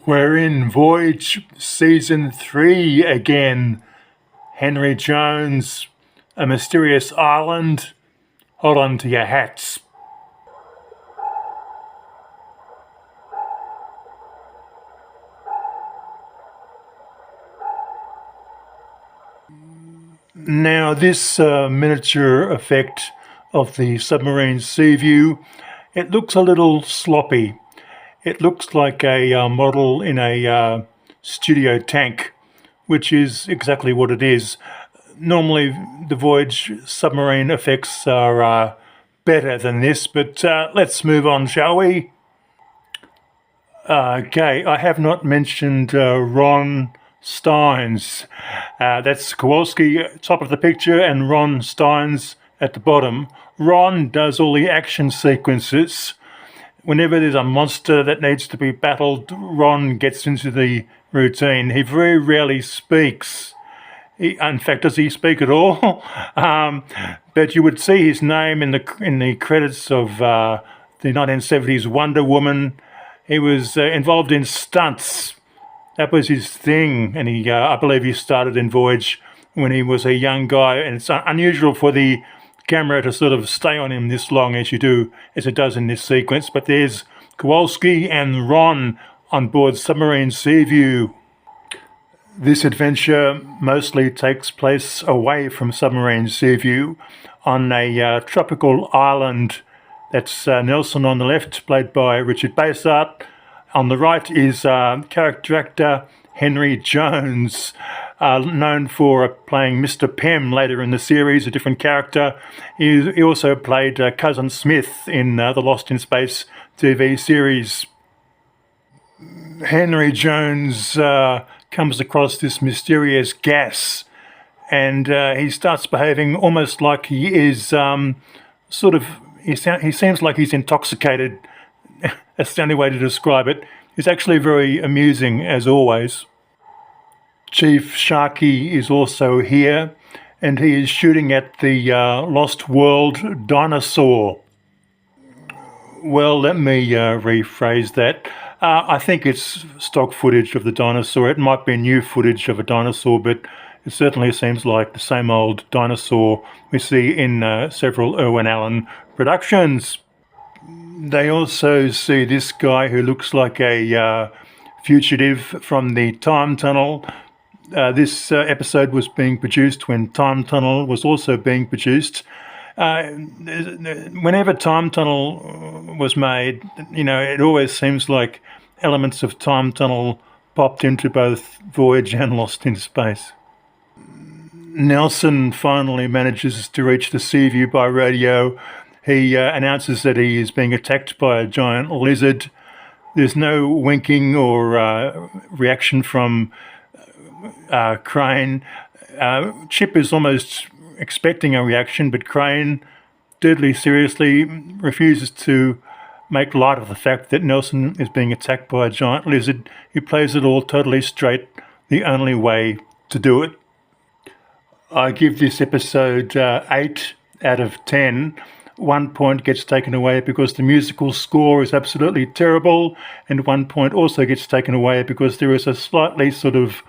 We're in Voyage Season 3 again. Henry Jones, a mysterious island. Hold on to your hats. Now this miniature effect of the submarine Seaview, it looks a little sloppy. It looks like a model in a studio tank, which is exactly what it is. Normally the Voyage submarine effects are better than this, but let's move on, shall we? Okay, I have not mentioned Ron Steins. That's Kowalski top of the picture and Ron Steins at the bottom. Ron does all the action sequences. Whenever there's a monster that needs to be battled, Ron gets into the routine. He very rarely speaks. In fact, does he speak at all? But you would see his name in the credits of the 1970s Wonder Woman. He was involved in stunts. That was his thing, and I believe he started in Voyage when he was a young guy. And it's unusual for the camera to sort of stay on him this long as it does in this sequence. But there's Kowalski and Ron on board submarine Seaview. This adventure mostly takes place away from submarine Seaview on a tropical island. That's Nelson on the left, played by Richard Basehart. On the right is character actor Henry Jones, known for playing Mr. Pym later in the series, a different character. He also played Cousin Smith in the Lost in Space TV series. Henry Jones comes across this mysterious gas, and he starts behaving almost like he is he seems like he's intoxicated. That's the only way to describe it. He's actually very amusing, as always. Chief Sharky is also here, and he is shooting at the Lost World dinosaur. Well, let me rephrase that. I think it's stock footage of the dinosaur. It might be new footage of a dinosaur, but it certainly seems like the same old dinosaur we see in several Irwin Allen productions. They also see this guy who looks like a fugitive from the time tunnel. This episode was being produced when Time Tunnel was also being produced. Whenever Time Tunnel was made, it always seems like elements of Time Tunnel popped into both Voyage and Lost in Space. Nelson finally manages to reach the Seaview by radio. He announces that he is being attacked by a giant lizard. There's no winking or reaction from Crane. Chip is almost expecting a reaction, but Crane deadly seriously refuses to make light of the fact that Nelson is being attacked by a giant lizard. He plays it all totally straight, the only way to do it. I give this episode 8 out of 10. 1 point gets taken away because the musical score is absolutely terrible, and 1 point also gets taken away because there is a slightly sort of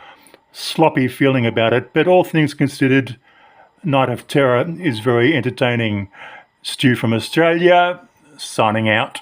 sloppy feeling about it. But all things considered, Night of Terror is very entertaining. Stu from Australia, signing out.